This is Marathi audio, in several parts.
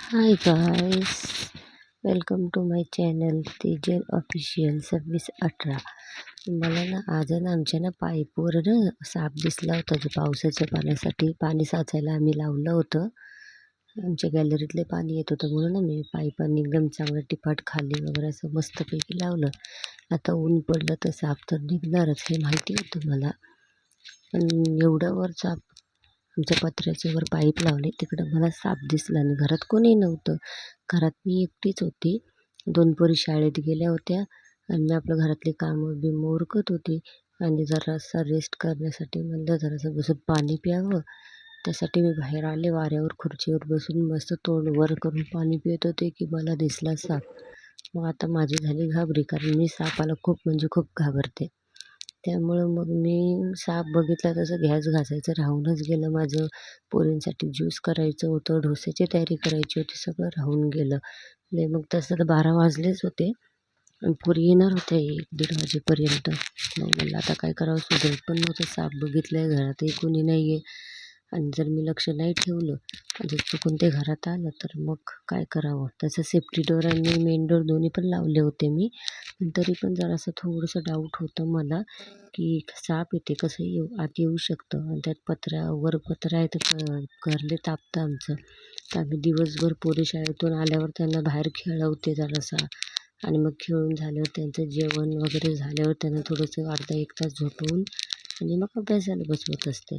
High guys, welcome to my channel Tejal official 2618. मला आज आमच्या पाईपवर साप दिसला होता. जो पावसाच्या पाण्यासाठी पाणी साचायला आम्ही लावलं होतं. आमच्या गॅलरीतले पाणी येत होतं म्हणून मी पाईपांनी एकदम चांगलं टिपाट खाली वगैरे असं मस्तपैकी लावलं. आता ऊन पडलं तर साप तर निघणारच हे माहिती होतं मला. पण एवढं वर साप आमच्या पत्र्याच्या वर पाईप लावले, तिकडं मला साप दिसला नाही. घरात कोणी नव्हतं. घरात मी एकटीच होती. 2 पोरी शाळेत गेल्या होत्या आणि मी आपलं घरातली कामं बिमं उरकत होती आणि जरासा रेस्ट करण्यासाठी म्हणलं जरासं बसून पाणी प्यावं. त्यासाठी मी बाहेर आले. वाऱ्यावर खुर्चीवर बसून मस्त तोंड वर करून पाणी पित होते की मला दिसला साप. मग आता माझी झाली घाबरी, कारण मी सापाला खूप म्हणजे खूप घाबरते. त्यामुळं मग मी साप बघितला तसं गॅस घासायचं राहूनच गेलं माझं. पोरींसाठी ज्यूस करायचं होतं, डोस्याची तयारी करायची होती, सगळं राहून गेलं. मग तसं तर 12 वाजलेच होते आणि पोरी येणार होत्या 1-1:30 वाजेपर्यंत. मग म्हणलं आता काय करावं, सुधरत पण नव्हतं. साप बघितलं आहे, घरातही कोणी नाही आहे आणि जर मी लक्ष नाही ठेवलं जर चुकून ते घरात आलं तर मग काय करावं. तसं सेफ्टी डोअर आणि मेन डोअर दोन्ही पण लावले होते मी. पण तरी पण जरासं थोडंसं डाऊट होतं मला की साप इथे कसं आत येऊ शकतं. आणि त्यात पत्र्यावर पत्रा आहे तर घरले तापतं आमचं. तर आम्ही दिवसभर पोरी शाळेतून आल्यावर त्यांना बाहेर खेळवते जरासा आणि मग खेळून झाल्यावर त्यांचं जेवण वगैरे झाल्यावर त्यांना थोडंसं अर्धा-1 तास झोपवून आणि मग अभ्यासाला बसवत असते.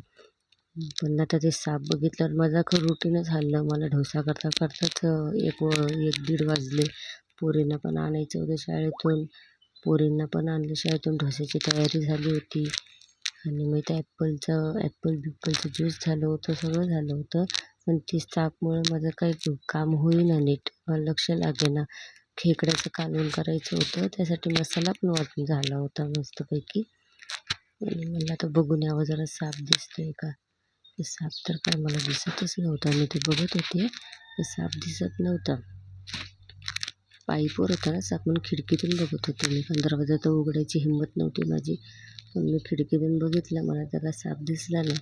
पण आता ते साप बघितल्यावर माझं रुटीनच हललं. मला डोसा करता करताच 1-1:30 वाजले. पोरींना पण आणायचं होतं शाळेतून. पोरींना पण आणलं शाळेतून. डोस्याची तयारी झाली होती आणि मग ते ॲपलचं ज्यूस झालं होतं, सगळं झालं होतं. पण ती सापमुळं माझं काही काम होईना नीट. मला लक्ष लागेना. खेकड्याचं कालवण करायचं होतं, त्यासाठी मसाला पण वाटून झाला होता मस्तपैकी. आणि मला आता बघून यावं जरा साप दिसतोय का. ते साप तर काय मला दिसतच नव्हता. मी ते बघत होते, तर साप दिसत नव्हता. पाईपवर होता ना साप, म्हणून खिडकीतून बघत होते मी. पण दरवाजा तर उघडायची हिंमत नव्हती माझी. पण मी खिडकीतून बघितलं, मला त्याला साप दिसला नाही.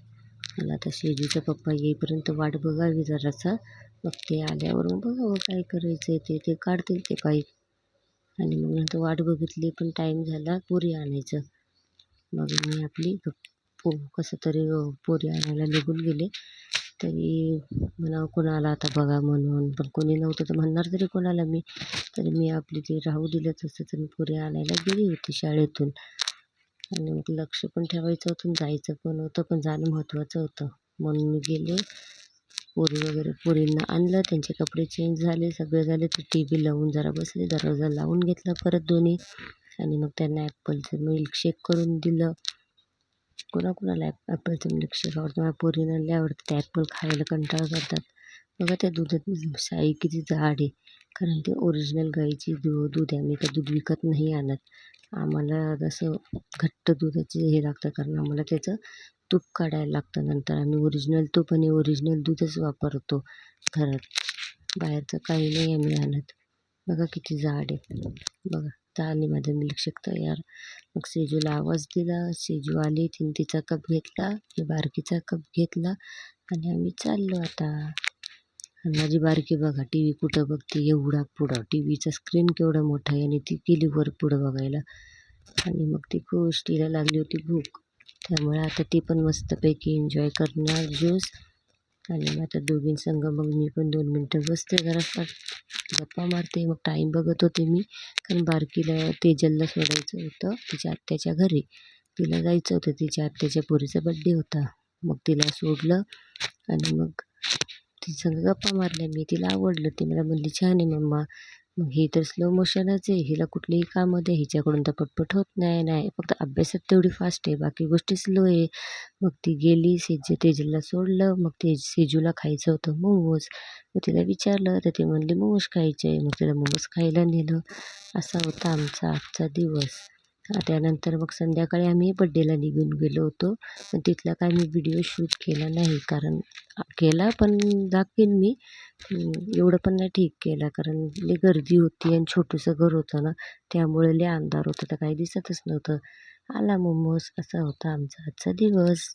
मला आता शेजूचा पप्पा येईपर्यंत वाट बघावी जरासा. मग ते आल्यावर मग बघावं काय करायचं आहे ते काढतील ते पाईप. आणि मग नंतर वाट बघितली, पण टाईम झाला पोरी आणायचं. मग मी आपली कसं तरी पोरी आणायला निघून गेले. तरी मला कोणाला आता बघा म्हणून, पण कोणी नव्हतं तर म्हणणार तरी कोणाला मी. तरी मी आपली ते राहू दिलं तसं. तर मी पोरी आणायला गेली होती शाळेतून आणि मग लक्ष पण ठेवायचं होतं, जायचं पण होतं, पण जाणं महत्त्वाचं होतं. म्हणून मी गेले. पोरींना आणलं, त्यांचे कपडे चेंज झाले, सगळे झाले. तर TV लावून जरा बसले, दरवाजा लावून घेतला परत दोन्ही आणि मग त्यांना ॲपलचं मिल्कशेक करून दिलं. कोणाकोणाला ॲपलचं मिल्कशेक आवडतं. माझ्या पोरींना लय आवडतं. ते ॲपल खायला कंटाळा करतात. बघा त्या दुधात साई किती जाड आहे, कारण ते ओरिजिनल गाईची दूध आहे. आम्ही काय दूध विकत नाही आणत. आम्हाला जसं घट्ट दुधाचे हे लागतं, कारण आम्हाला त्याचं तूप काढायला लागतं. नंतर आम्ही ओरिजिनल तूप आणि ओरिजिनल दूधच वापरतो घरात. बाहेरचं काही नाही आम्ही आणत. बघा किती जाड आहे. बघा आणि माझा मिल्कशेक तयार. मग सेजूला आवाज दिला, सेजू आली. तिने तिचा कप घेतला, मी बारकीचा कप घेतला आणि आम्ही चाललो आता. आणि माझी बारकी बघा TV कुठं बघते, एवढा पुढं. TVचा स्क्रीन केवढा मोठा आहे आणि ती गेली वर पुढं बघायला. आणि मग ती खुश, तिला लागली होती भूक. त्यामुळे आता ती पण मस्तपैकी एन्जॉय करणार ज्यूस. आणि मग आता दोघींसंग मग मी पण 2 मिनटं बसते, जरा गप्पा मारते. मग टाईम बघत होते मी, कारण बारकीला तेजलला सोडायचं होतं तिच्या आत्याच्या घरी. तिला जायचं होतं, तिच्या आत्याच्या पोरीचा बड्डे होता. मग तिला सोडलं आणि मग तिच्यासंग गप्पा मारल्या मी. तिला आवडलं. ती मला म्हणली छान आहे मम्मा. मग ही तर स्लो मोशनच आहे, हिला कुठलीही कामं द्या हिच्याकडून तर पटपट होत नाही. फक्त अभ्यासात तेवढी फास्ट आहे, बाकी गोष्टी स्लो आहे. मग ती गेली, तेजलला सोडलं. मग सेजूला खायचं होतं मोमोज. मग तिला विचारलं तर ती म्हणली मोमोज खायचे आहे. मग तिला मोमोज खायला नेलं. असा होता आमचा आजचा दिवस. त्यानंतर मग संध्याकाळी आम्ही बड्डेला निघून गेलो होतो. पण तिथला काय मी व्हिडिओ शूट केला नाही, कारण केला पण दाखवीन मी. एवढं पण नाही ठीक केला, कारण लई गर्दी होती आणि छोटंसं घर होतं ना, त्यामुळे लई अंधार होता, तर काही दिसतच नव्हतं. आला मोमोज. असा होता आमचा आजचा दिवस.